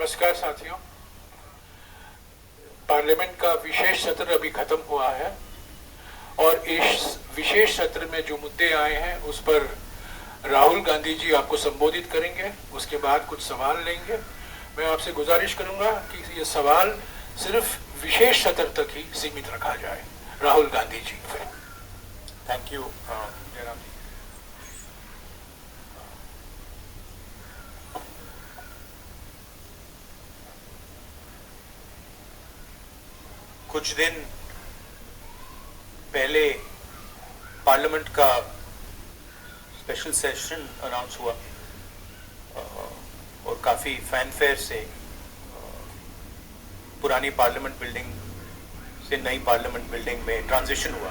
नमस्कार साथियों। पार्लियामेंट का विशेष सत्र अभी खत्म हुआ है और इस विशेष सत्र में जो मुद्दे आए हैं उस पर राहुल गांधी जी आपको संबोधित करेंगे। उसके बाद कुछ सवाल लेंगे। मैं आपसे गुजारिश करूंगा कि ये सवाल सिर्फ विशेष सत्र तक ही सीमित रखा जाए। राहुल गांधी जी। थैंक यू जयराम जी। कुछ दिन पहले पार्लियामेंट का स्पेशल सेशन अनाउंस हुआ और काफ़ी फैनफेयर से पुरानी पार्लियामेंट बिल्डिंग से नई पार्लियामेंट बिल्डिंग में ट्रांजिशन हुआ।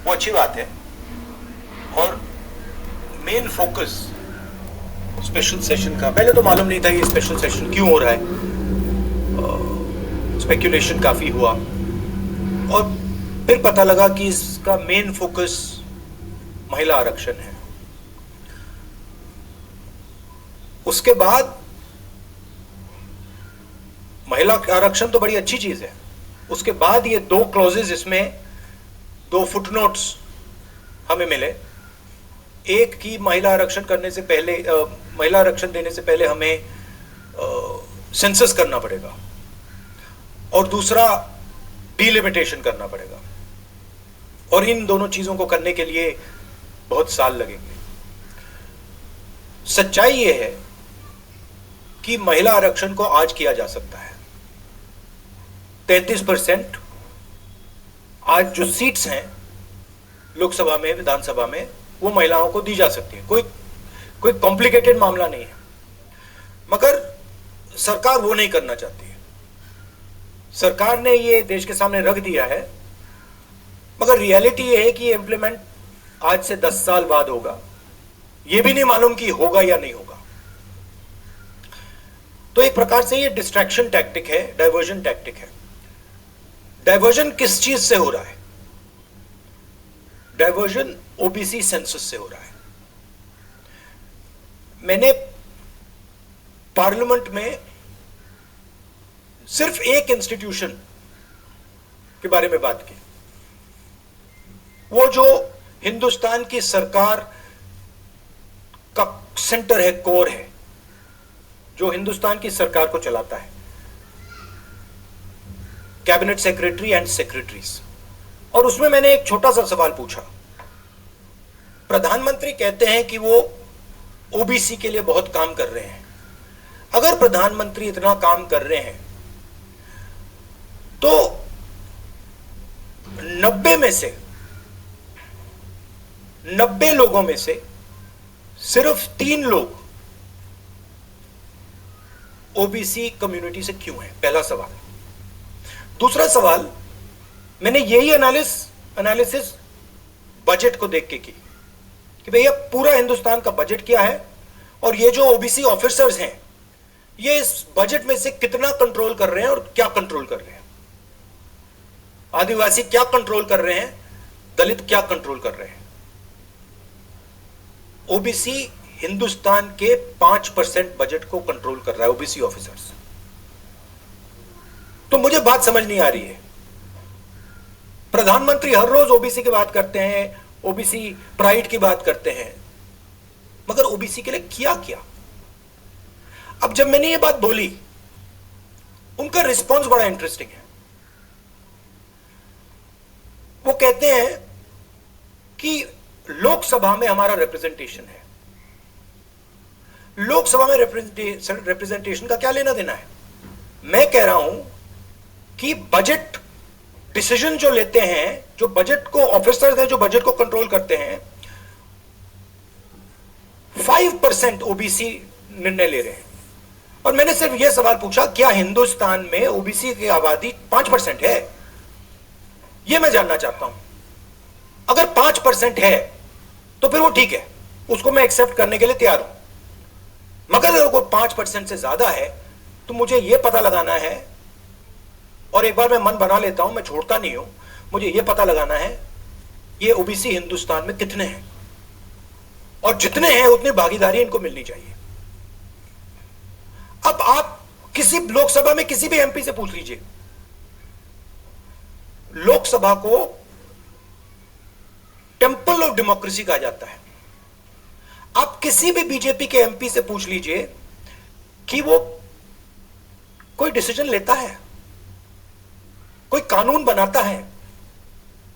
वो अच्छी बात है और मेन फोकस स्पेशल सेशन का, पहले तो मालूम नहीं था ये स्पेशल सेशन क्यों हो रहा है, स्पेक्यूलेशन काफी हुआ और फिर पता लगा कि इसका मेन फोकस महिला आरक्षण है। उसके बाद महिला आरक्षण तो बड़ी अच्छी चीज है, उसके बाद ये दो क्लॉजेस, इसमें दो फुटनोट्स हमें मिले। एक की महिला आरक्षण करने से पहले, महिला आरक्षण देने से पहले हमें सेंसस करना पड़ेगा और दूसरा डिलिमिटेशन करना पड़ेगा और इन दोनों चीजों को करने के लिए बहुत साल लगेंगे। सच्चाई यह है कि महिला आरक्षण को आज किया जा सकता है। 33% आज जो सीट्स हैं लोकसभा में, विधानसभा में, वो महिलाओं को दी जा सकती है। कोई कॉम्प्लिकेटेड मामला नहीं है, मगर सरकार वो नहीं करना चाहती है। सरकार ने ये देश के सामने रख दिया है, मगर रियलिटी ये है कि ये इंप्लीमेंट आज से 10 साल बाद होगा। ये भी नहीं मालूम कि होगा या नहीं होगा। तो एक प्रकार से ये डिस्ट्रैक्शन टैक्टिक है, डाइवर्जन टैक्टिक है। डाइवर्जन किस चीज से हो रहा है? डाइवर्जन ओबीसी सेंसस से हो रहा है। मैंने पार्लियामेंट में सिर्फ एक इंस्टीट्यूशन के बारे में बात की, वो जो हिंदुस्तान की सरकार का सेंटर है, कोर है, जो हिंदुस्तान की सरकार को चलाता है, कैबिनेट सेक्रेटरी एंड सेक्रेटरीज। और उसमें मैंने एक छोटा सा सवाल पूछा। प्रधानमंत्री कहते हैं कि वो ओबीसी के लिए बहुत काम कर रहे हैं। अगर प्रधानमंत्री इतना काम कर रहे हैं तो 90 लोगों में से सिर्फ 3 लोग ओबीसी कम्युनिटी से क्यों हैं? पहला सवाल। दूसरा सवाल, मैंने यही एनालिसिस बजट को देख के की कि भैया पूरा हिंदुस्तान का बजट क्या है और ये जो ओबीसी ऑफिसर्स हैं ये इस बजट में से कितना कंट्रोल कर रहे हैं और क्या कंट्रोल कर रहे हैं। आदिवासी क्या कंट्रोल कर रहे हैं, दलित क्या कंट्रोल कर रहे हैं। ओबीसी हिंदुस्तान के 5% बजट को कंट्रोल कर रहा है, ओबीसी ऑफिसर्स। तो मुझे बात समझ नहीं आ रही है। प्रधानमंत्री हर रोज ओबीसी की बात करते हैं, ओबीसी प्राइड की बात करते हैं, मगर ओबीसी के लिए किया क्या? अब जब मैंने ये बात बोली, उनका रिस्पॉन्स बड़ा इंटरेस्टिंग है। वो कहते हैं कि लोकसभा में हमारा रिप्रेजेंटेशन है। लोकसभा में रिप्रेजेंटेशन का क्या लेना देना है? मैं कह रहा हूं कि बजट डिसीजन जो लेते हैं, जो बजट को ऑफिसर्स हैं, जो बजट को कंट्रोल करते हैं, 5% ओबीसी निर्णय ले रहे हैं। और मैंने सिर्फ यह सवाल पूछा, क्या हिंदुस्तान में ओबीसी की आबादी 5% है? यह मैं जानना चाहता हूं। अगर 5% है तो फिर वो ठीक है, उसको मैं एक्सेप्ट करने के लिए तैयार हूं। मगर अगर कोई 5% से ज्यादा है तो मुझे यह पता लगाना है, और एक बार मैं मन बना लेता हूं, मैं छोड़ता नहीं हूं, मुझे यह पता लगाना है ये ओबीसी हिंदुस्तान में कितने हैं, और जितने हैं उतनी भागीदारी इनको मिलनी चाहिए। अब आप किसी लोकसभा में किसी भी एमपी से पूछ लीजिए, लोकसभा को टेंपल ऑफ डेमोक्रेसी कहा जाता है। आप किसी भी बीजेपी के एमपी से पूछ लीजिए कि वो कोई डिसीजन लेता है, कोई कानून बनाता है,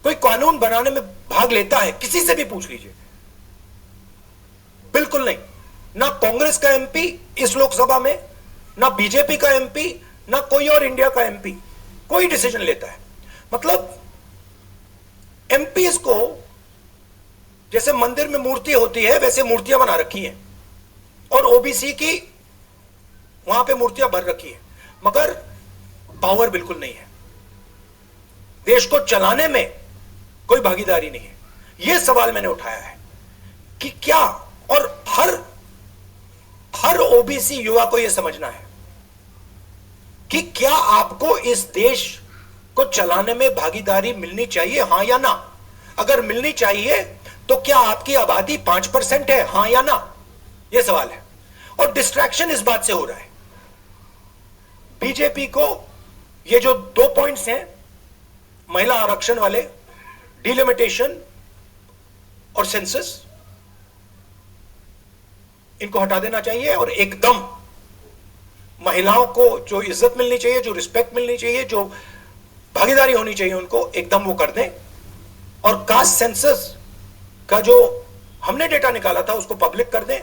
कोई कानून बनाने में भाग लेता है, किसी से भी पूछ लीजिए, बिल्कुल नहीं। ना कांग्रेस का एमपी इस लोकसभा में, ना बीजेपी का एमपी, ना कोई और इंडिया का एमपी कोई डिसीजन लेता है। मतलब एमपीज को जैसे मंदिर में मूर्ति होती है वैसे मूर्तियां बना रखी हैं, और ओबीसी की वहां पे मूर्तियां भर रखी है, मगर पावर बिल्कुल नहीं है, देश को चलाने में कोई भागीदारी नहीं है। यह सवाल मैंने उठाया है कि क्या, और हर ओबीसी युवा को यह समझना है कि क्या आपको इस देश को चलाने में भागीदारी मिलनी चाहिए, हां या ना। अगर मिलनी चाहिए तो क्या आपकी आबादी 5% है, हां या ना, यह सवाल है। और डिस्ट्रैक्शन इस बात से हो रहा है, बीजेपी को ये जो 2 पॉइंट्स हैं, महिला आरक्षण वाले, डिलिमिटेशन और सेंसस, इनको हटा देना चाहिए और एकदम महिलाओं को जो इज्जत मिलनी चाहिए, जो रिस्पेक्ट मिलनी चाहिए, जो भागीदारी होनी चाहिए, उनको एकदम वो कर दें। और कास्ट सेंसस का जो हमने डेटा निकाला था उसको पब्लिक कर दें,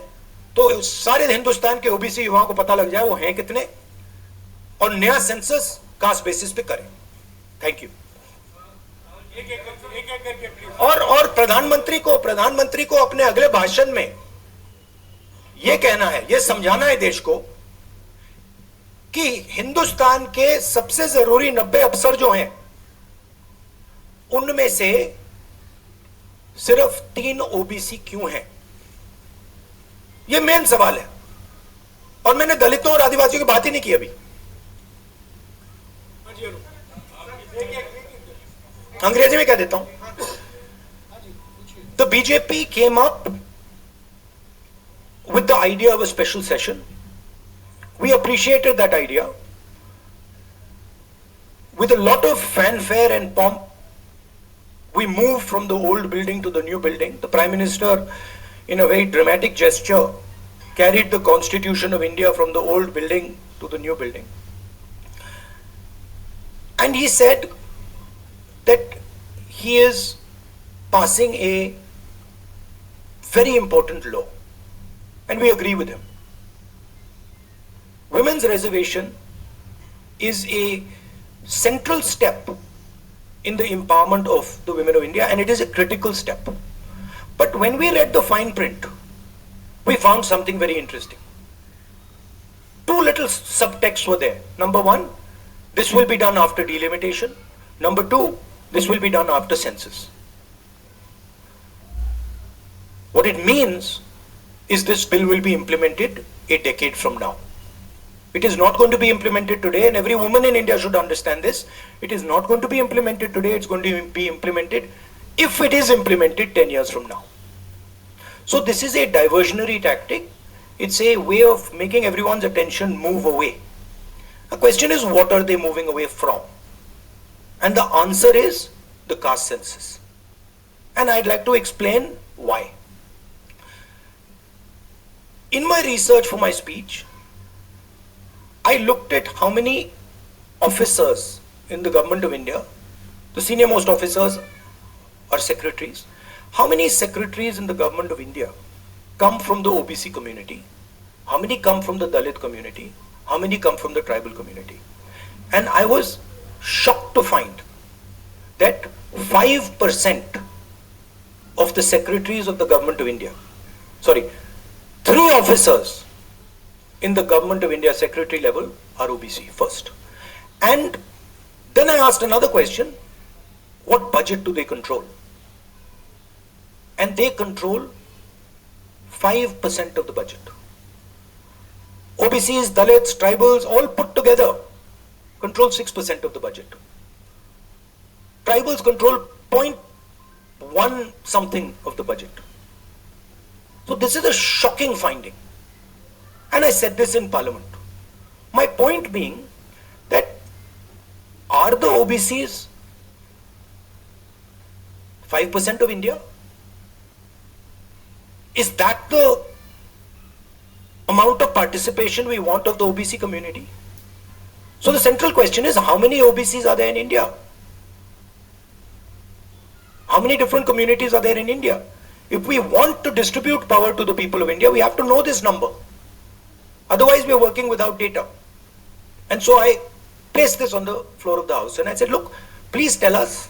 तो सारे हिंदुस्तान के ओबीसी युवाओं को पता लग जाए वो हैं कितने, और नया सेंसस कास्ट बेसिस पे करें। Thank you. और प्रधानमंत्री को अपने अगले भाषण में यह कहना है, यह समझाना है देश को कि हिंदुस्तान के सबसे जरूरी 90 अफसर जो हैं उनमें से सिर्फ 3 ओबीसी क्यों हैं, यह मेन सवाल है। और मैंने दलितों और आदिवासियों की बात ही नहीं की अभी। अंग्रेजी में कह देता हूं, the BJP came up with the idea of a special session. We appreciated that idea. With a lot of fanfare and pomp, we moved from the old building to the new building. The Prime Minister, in a very dramatic gesture, carried the Constitution of India from the old building to the new building. And he said that he is passing a very important law. And we agree with him. Women's reservation is a central step in the empowerment of the women of India, and it is a critical step. But when we read the fine print, we found something very interesting. 2 little subtexts were there. Number 1, this will be done after delimitation. Number 2, this will be done after census. What it means is this bill will be implemented a decade from now. It is not going to be implemented today, and every woman in India should understand this. It is not going to be implemented today, it's going to be implemented, if it is implemented, 10 years from now. So this is a diversionary tactic. It's a way of making everyone's attention move away. The question is, what are they moving away from? And the answer is the caste census. And I'd like to explain why. In my research for my speech, I looked at how many officers in the government of India, the senior most officers are secretaries, how many secretaries in the government of India come from the OBC community, how many come from the Dalit community, how many come from the tribal community. And I was shocked to find that 5% of the secretaries of the government of India, 3 officers in the government of India secretary level are OBC first. And then I asked another question, what budget do they control? And they control 5% of the budget. OBCs, Dalits, tribals, all put together control 6% of the budget. Tribals control 0.1 something of the budget. So this is a shocking finding. And I said this in Parliament. My point being that are the OBCs 5% of India? Is that the amount of participation we want of the OBC community? So the central question is, how many OBCs are there in India? How many different communities are there in India? If we want to distribute power to the people of India, we have to know this number. Otherwise, we are working without data. And so I placed this on the floor of the House and I said, look, please tell us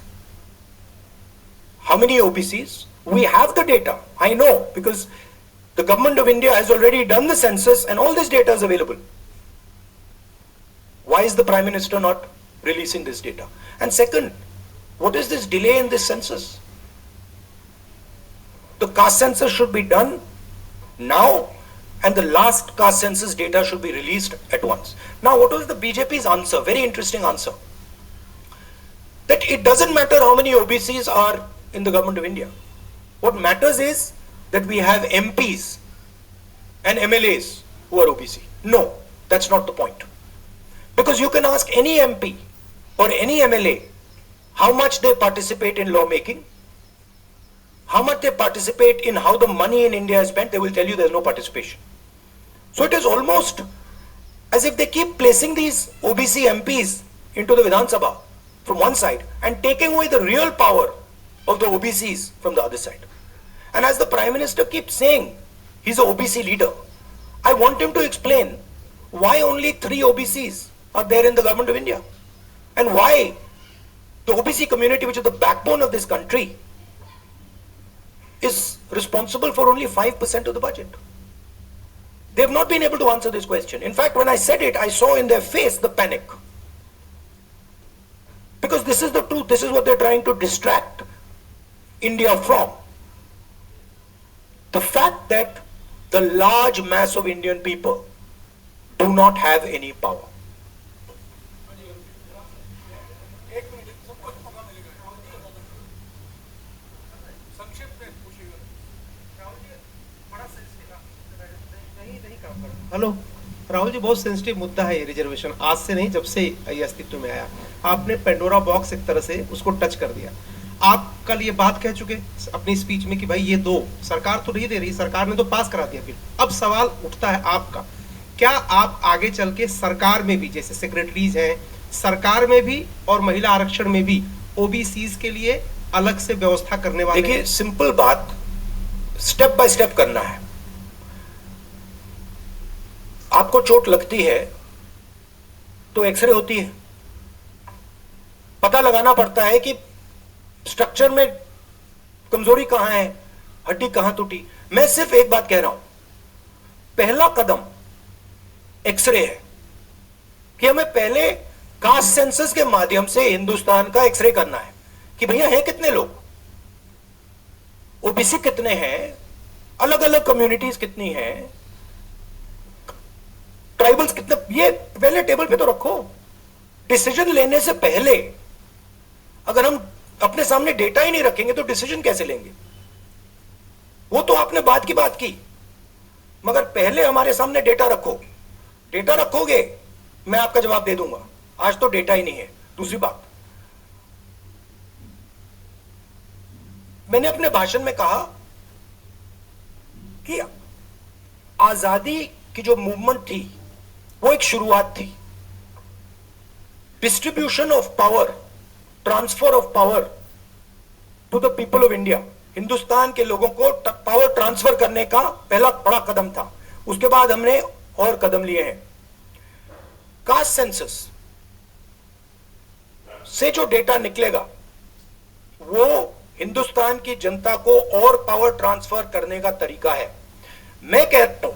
how many OBCs. We have the data. I know, because the government of India has already done the census and all this data is available. Why is the Prime Minister not releasing this data? And second, what is this delay in this census? The caste census should be done now and the last caste census data should be released at once. Now, what was the BJP's answer? Very interesting answer. That it doesn't matter how many OBCs are in the government of India. What matters is that we have MPs and MLAs who are OBC. No, that's not the point. Because you can ask any MP or any MLA how much they participate in lawmaking, how much they participate in how the money in India is spent, they will tell you there's no participation. So it is almost as if they keep placing these OBC MPs into the Vidhan Sabha from one side and taking away the real power of the OBCs from the other side. And as the Prime Minister keeps saying, he's an OBC leader, I want him to explain why only 3 OBCs are there in the government of India and why the OBC community, which is the backbone of this country, is responsible for only 5% of the budget. They have not been able to answer this question. In fact, when I said it, I saw in their face the panic. Because this is the truth, this is what they're trying to distract India from. The fact that the large mass of Indian people do not have any power. Hello Rahul ji, बहुत sensitive मुद्दा है ये reservation. आज से नहीं, जब से ये अस्तित्व में आया, आपने पेंडोरा बॉक्स एक तरह से उसको टच कर दिया। आप कल ये बात कह चुके अपनी स्पीच में कि भाई ये दो सरकार तो नहीं दे रही, सरकार ने तो पास करा दिया बिल। अब सवाल उठता है आपका, क्या आप आगे चल के सरकार में भी, जैसे सेक्रेटरीज हैं, सरकार में भी और महिला आरक्षण में भी ओबीसीज के लिए अलग से व्यवस्था करने वाले? देखिए, सिंपल बात, स्टेप बाय स्टेप करना है। आपको चोट लगती है तो एक्सरे होती है, पता लगाना पड़ता है कि स्ट्रक्चर में कमजोरी कहां है, हड्डी कहां टूटी। मैं सिर्फ एक बात कह रहा हूं, पहला कदम एक्सरे है कि हमें पहले कास्ट सेंसस के माध्यम से हिंदुस्तान का एक्सरे करना है कि भैया हैं कितने लोग, ओबीसी कितने हैं, अलग अलग कम्युनिटीज कितनी हैं, ट्राइबल्स कितने, ये पहले टेबल पे तो रखो। डिसीजन लेने से पहले अगर हम अपने सामने डेटा ही नहीं रखेंगे तो डिसीजन कैसे लेंगे? वो तो आपने बात की बात की, मगर पहले हमारे सामने डेटा रखो। डेटा रखोगे, मैं आपका जवाब दे दूंगा। आज तो डेटा ही नहीं है। दूसरी बात, मैंने अपने भाषण में कहा कि आजादी की जो मूवमेंट थी वो एक शुरुआत थी। Distribution of power, transfer of power to the people of India, Hindustan के लोगों को पावर ट्रांसफर करने का पहला बड़ा कदम था। उसके बाद हमने और कदम लिए हैं। कास्ट सेंसस से जो डेटा निकलेगा वो हिंदुस्तान की जनता को और पावर ट्रांसफर करने का तरीका है। मैं कहता हूं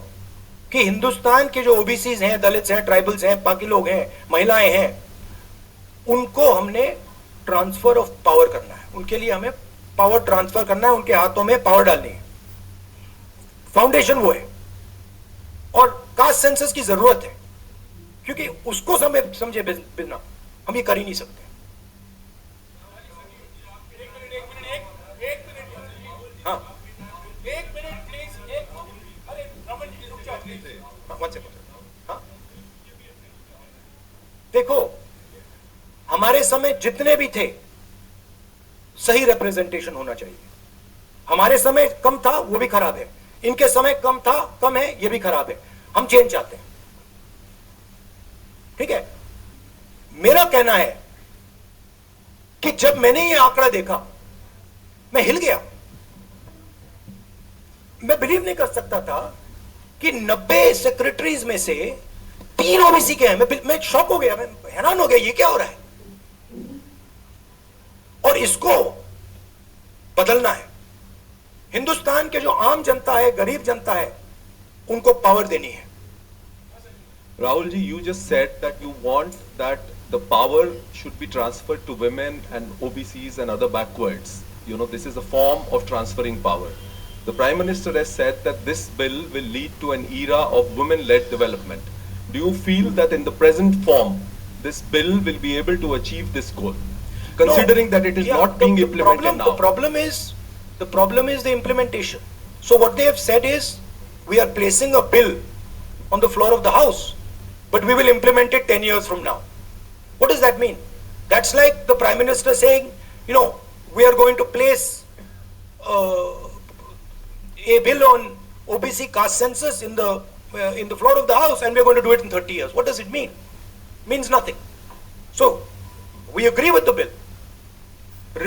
कि हिंदुस्तान के जो ओबीसीज हैं, दलित्स हैं, ट्राइबल्स हैं, बाकी लोग हैं, महिलाएं हैं, उनको हमने ट्रांसफर ऑफ पावर करना है। उनके लिए हमें पावर ट्रांसफर करना है, उनके हाथों में पावर डालनी है। फाउंडेशन वो है और कास्ट सेंसस की जरूरत है, क्योंकि उसको समझे बिना हम ये कर ही नहीं सकते। हाँ, एक मिनट प्लीज। हाँ, देखो, हमारे समय जितने भी थे सही रिप्रेजेंटेशन होना चाहिए। हमारे समय कम था, वो भी खराब है। इनके समय कम था, कम है, ये भी खराब है। हम चेंज चाहते हैं, ठीक है। मेरा कहना है कि जब मैंने ये आंकड़ा देखा मैं हिल गया। मैं बिलीव नहीं कर सकता था कि 90 सेक्रेटरीज में से 3 ओबीसी के हैं। मैं शॉक हो गया, मैं हैरान हो गया, ये क्या हो रहा है। और इसको बदलना है। हिंदुस्तान के जो आम जनता है, गरीब जनता है, उनको पावर देनी है। Rahul ji, you just said that you want that the power should be transferred to women and OBCs and other backwards. You know, this is a form of transferring power. The Prime Minister has said that this bill will lead to an era of women-led development. Do you feel that in the present form, this bill will be able to achieve this goal? Considering that it is not being implemented now. The problem is the implementation. So what they have said is, we are placing a bill on the floor of the House, but we will implement it 10 years from now. What does that mean? That's like the Prime Minister saying, you know, we are going to place a bill on OBC caste census in the floor of the House, and we are going to do it in 30 years. What does it mean? Means nothing. So we agree with the bill.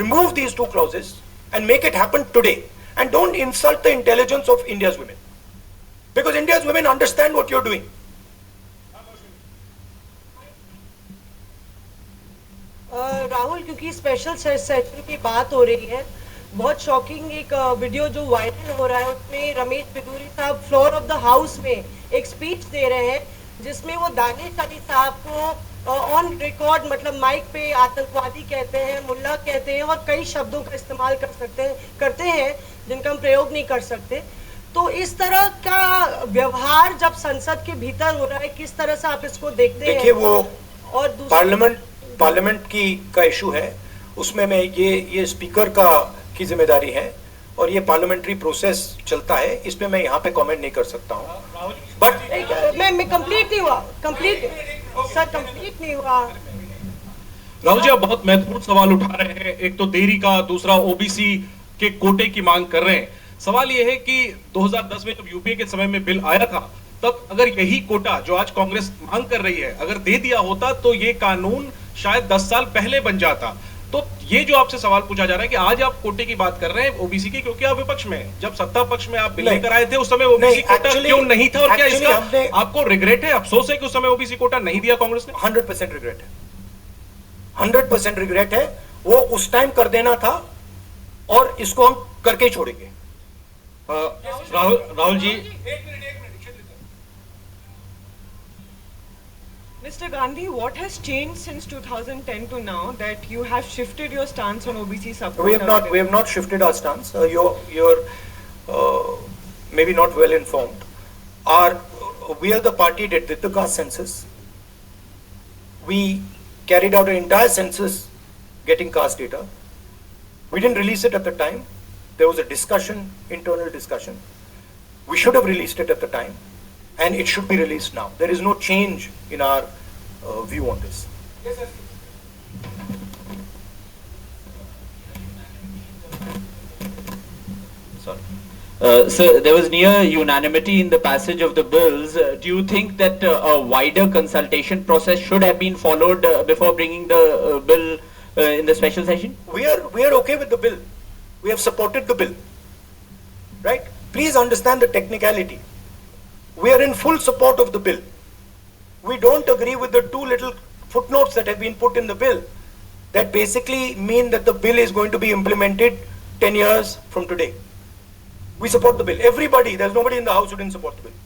Remove these 2 clauses and make it happen today. And don't insult the intelligence of India's women, because India's women understand what you're doing. Rahul, क्योंकि special session की बात हो रही है, बहुत shocking एक video जो viral हो रहा है, उसमें रमेश बिदूरी साहब फ्लोर ऑफ द हाउस में एक स्पीच दे रहे हैं, जिसमें वो दानिश अली साहब को ऑन रिकॉर्ड, मतलब माइक पे आतंकवादी कहते हैं, मुल्ला कहते हैं और कई शब्दों का इस्तेमाल करते हैं जिनका हम प्रयोग नहीं कर सकते। तो इस तरह का व्यवहार जब संसद के भीतर हो रहा है, किस तरह से आप इसको देखते हैं? देखिए, वो और पार्लियामेंट का इशू है, उसमें मैं ये स्पीकर की जिम्मेदारी है और ये पार्लियामेंट्री प्रोसेस चलता है, इसमें मैं यहाँ पे कमेंट नहीं कर सकता हूँ। बट मैं कंप्लीट नहीं हुआ, कंप्लीट नहीं हुआ। राहुल जी, आप बहुत महत्वपूर्ण सवाल उठा रहे हैं। एक तो देरी का, दूसरा ओबीसी के कोटे की मांग कर रहे हैं। सवाल यह है कि 2010 में जब यूपीए के समय में बिल आया था, तब अगर यही कोटा जो आज कांग्रेस मांग कर रही है अगर दे दिया होता तो ये कानून शायद 10 साल पहले बन जाता। तो ये जो आपसे सवाल पूछा जा रहा है कि आज आप कोटे की बात कर रहे हैं ओबीसी की, क्योंकि आप विपक्ष में, जब सत्ता पक्ष में आप बिल लेकर आए थे उस समय ओबीसी कोटा क्यों नहीं था, और क्या इसका आपको रिग्रेट है, अफसोस है कि उस समय ओबीसी कोटा नहीं दिया कांग्रेस ने? 100% रिग्रेट है, 100% रिग्रेट है। वो उस टाइम कर देना था और इसको हम करके ही छोड़ेंगे। Rahul ji, Mr. Gandhi, what has changed since 2010 to now that you have shifted your stance on OBC support? We have not shifted our stance. You're maybe not well informed. We are the party that did the caste census. We carried out an entire census getting caste data. We didn't release it at the time. There was a discussion, internal discussion. We should have released it at the time, and it should be released now. There is no change in our view on this. Yes, sir. So there was near unanimity in the passage of the bills. Do you think that a wider consultation process should have been followed before bringing the bill in the special session? We are okay with the bill. We have supported the bill. Right? Please understand the technicality. We are in full support of the bill. We don't agree with the 2 little footnotes that have been put in the bill that basically mean that the bill is going to be implemented 10 years from today. We support the bill. Everybody, there's nobody in the house who didn't support the bill.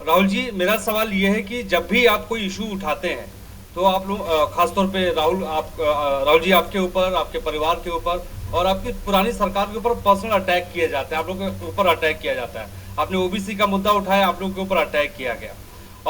Rahul ji, मेरा सवाल ये है कि जब भी आप कोई issue उठाते हैं तो आप लोग खासतौर पे राहुल जी, आपके ऊपर, आपके परिवार के ऊपर और आपकी पुरानी सरकार के ऊपर पर्सनल अटैक किए जाते हैं, आप लोगों के ऊपर अटैक किया जाता है। आपने ओबीसी का मुद्दा उठाया, आप लोगों के ऊपर अटैक किया गया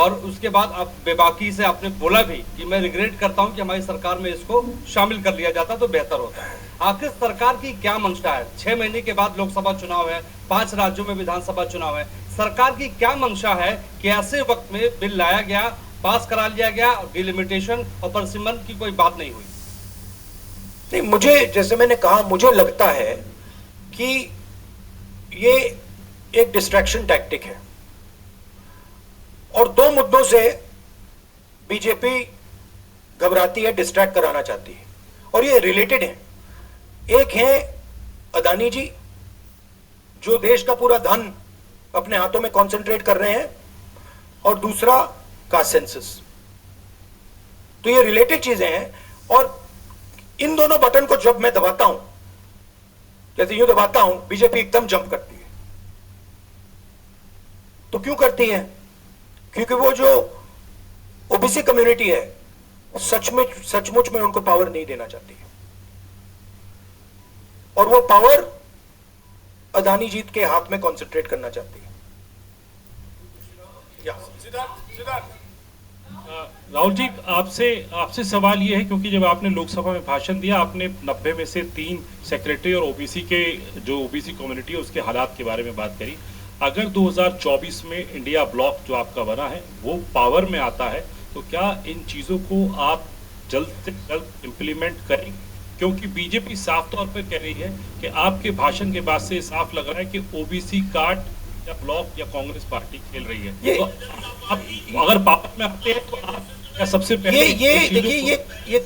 और उसके बाद आप बेबाकी से आपने बोला भी कि मैं रिग्रेट करता हूं कि हमारी सरकार में इसको शामिल कर लिया जाता तो बेहतर होता। आखिर सरकार की क्या मंशा है? 6 महीने के बाद लोकसभा चुनाव है, 5 राज्यों में विधानसभा चुनाव है, सरकार की क्या मंशा है कि ऐसे वक्त में बिल लाया गया, पास करा लिया गया, डिलिमिटेशन और परसिमन की कोई बात नहीं हुई? नहीं, मुझे, जैसे मैंने कहा, मुझे लगता है कि ये एक डिस्ट्रैक्शन टैक्टिक है और दो मुद्दों से बीजेपी घबराती है, डिस्ट्रैक्ट कराना चाहती है और ये रिलेटेड है। एक है अदानी जी, जो देश का पूरा धन अपने हाथों में कॉन्सेंट्रेट कर रहे हैं, और दूसरा कास्ट सेंसस। तो ये रिलेटेड चीजें हैं और इन दोनों बटन को जब मैं दबाता हूं, जैसे यूं दबाता हूं, बीजेपी एकदम जंप करती है। तो क्यों करती है? क्योंकि वो जो ओबीसी कम्युनिटी है सचमुच में उनको पावर नहीं देना चाहती है और वो पावर अदानी जी के हाथ में कॉन्सेंट्रेट करना चाहती है। राहुल जी, आपसे सवाल ये है, क्योंकि जब आपने लोकसभा में भाषण दिया, आपने 90 में से 3 सेक्रेटरी और ओबीसी के, जो ओबीसी कम्युनिटी है उसके हालात के बारे में बात करी। अगर 2024 में इंडिया ब्लॉक जो आपका बना है वो पावर में आता है, तो क्या इन चीज़ों को आप जल्द से जल्द इम्प्लीमेंट करें? क्योंकि बीजेपी साफ तौर पर कह रही है कि आपके भाषण के बाद से साफ लग रहा है कि ओबीसी कार्ड या ब्लॉक या कांग्रेस पार्टी खेल रही है। तो आप अगर पावर में आते हैं तो आप क्या सबसे पहले ये देखिए, ये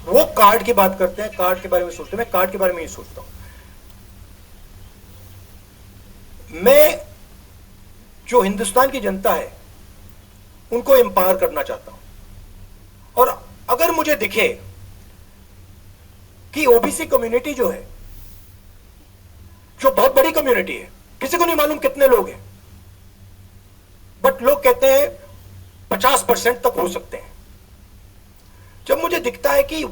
वो कार्ड की बात करते हैं, कार्ड के बारे में सोचते हैं, मैं कार्ड के बारे में ही सोचता हूं। मैं जो हिंदुस्तान की जनता है उनको एम्पावर करना चाहता हूं और अगर मुझे दिखे कि ओबीसी कम्युनिटी जो है, जो बहुत बड़ी कम्युनिटी है, किसी को नहीं मालूम कितने लोग हैं, बट लोग कहते हैं 50% तक हो सकते हैं। जब मुझे दिखता है कि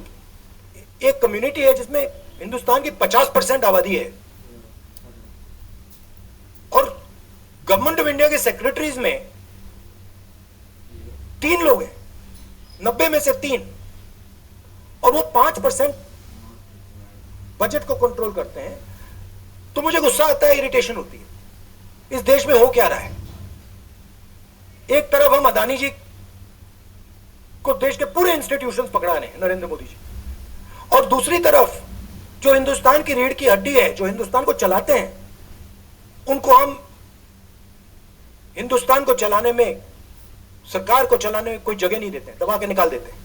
एक कम्युनिटी है जिसमें हिंदुस्तान की 50% आबादी है और गवर्नमेंट ऑफ इंडिया के सेक्रेटरीज में 3 लोग हैं, 90 में से 3, और वो 5% बजट को कंट्रोल करते हैं, तो मुझे गुस्सा आता है, इरिटेशन होती है। इस देश में हो क्या रहा है? एक तरफ हम अदानी जी को देश के पूरे इंस्टीट्यूशंस पकड़ा रहे हैं, नरेंद्र मोदी जी, और दूसरी तरफ जो हिंदुस्तान की रीढ़ की हड्डी है, जो हिंदुस्तान को चलाते हैं, उनको हम हिंदुस्तान को चलाने में, सरकार को चलाने में कोई जगह नहीं देते, दबा के निकाल देते हैं।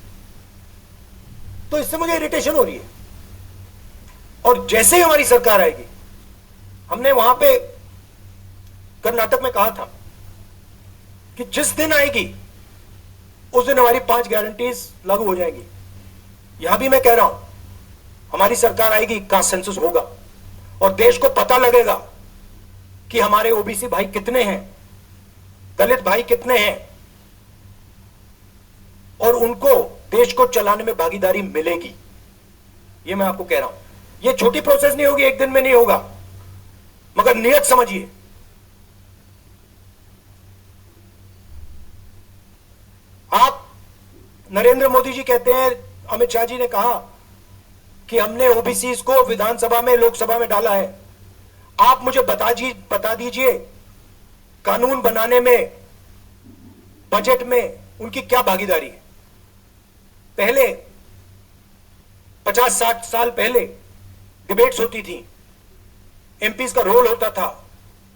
तो इससे मुझे इरिटेशन हो रही है और जैसे ही हमारी सरकार आएगी, हमने वहां पे कर्नाटक में कहा था कि जिस दिन आएगी उस दिन हमारी 5 गारंटीज लागू हो जाएंगी। यहां भी मैं कह रहा हूं, हमारी सरकार आएगी, कास्ट सेंसस होगा और देश को पता लगेगा कि हमारे ओबीसी भाई कितने हैं, दलित भाई कितने हैं, और उनको देश को चलाने में भागीदारी मिलेगी। ये मैं आपको कह रहा हूं। ये छोटी प्रोसेस नहीं होगी, एक दिन में नहीं होगा, मगर नियत समझिए। आप, नरेंद्र मोदी जी कहते हैं, अमित शाह जी ने कहा कि हमने ओबीसी को विधानसभा में, लोकसभा में डाला है। आप मुझे बता दीजिए कानून बनाने में, बजट में उनकी क्या भागीदारी है। पहले 50-60 साल पहले डिबेट्स होती थी, एमपीज का रोल होता था,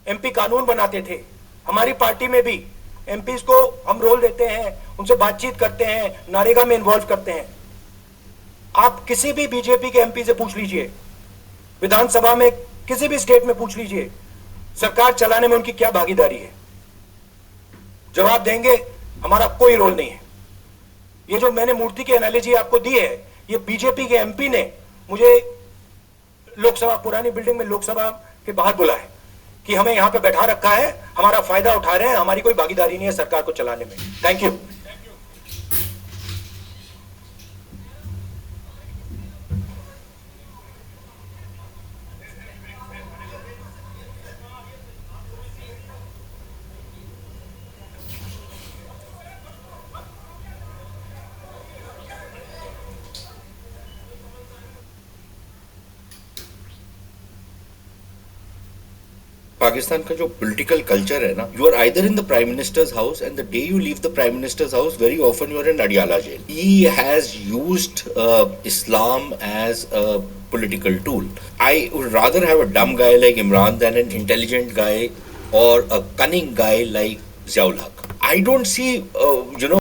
एमपी कानून बनाते थे। हमारी पार्टी में भी एमपीज को हम रोल देते हैं, उनसे बातचीत करते हैं, नारेगा में इन्वॉल्व करते हैं। आप किसी भी बीजेपी के एमपी से पूछ लीजिए, विधानसभा में किसी भी स्टेट में पूछ लीजिए, सरकार चलाने में उनकी क्या भागीदारी है। जवाब देंगे हमारा कोई रोल नहीं है। ये जो मैंने मूर्ति की एनालॉजी आपको दी है, ये बीजेपी के एमपी ने मुझे लोकसभा, पुरानी बिल्डिंग में लोकसभा के बाहर बुलाया कि हमें यहां पे बैठा रखा है, हमारा फायदा उठा रहे हैं, हमारी कोई भागीदारी नहीं है सरकार को चलाने में। Thank you. पाकिस्तान का जो पॉलिटिकल कल्चर है ना, you are either in the prime minister's house and the day you leave the prime minister's house very often you are in Adiala jail. He has used Islam as a political tool. I would rather have a dumb guy like Imran than an intelligent guy or a cunning guy like Ziaul Haq. I don't see,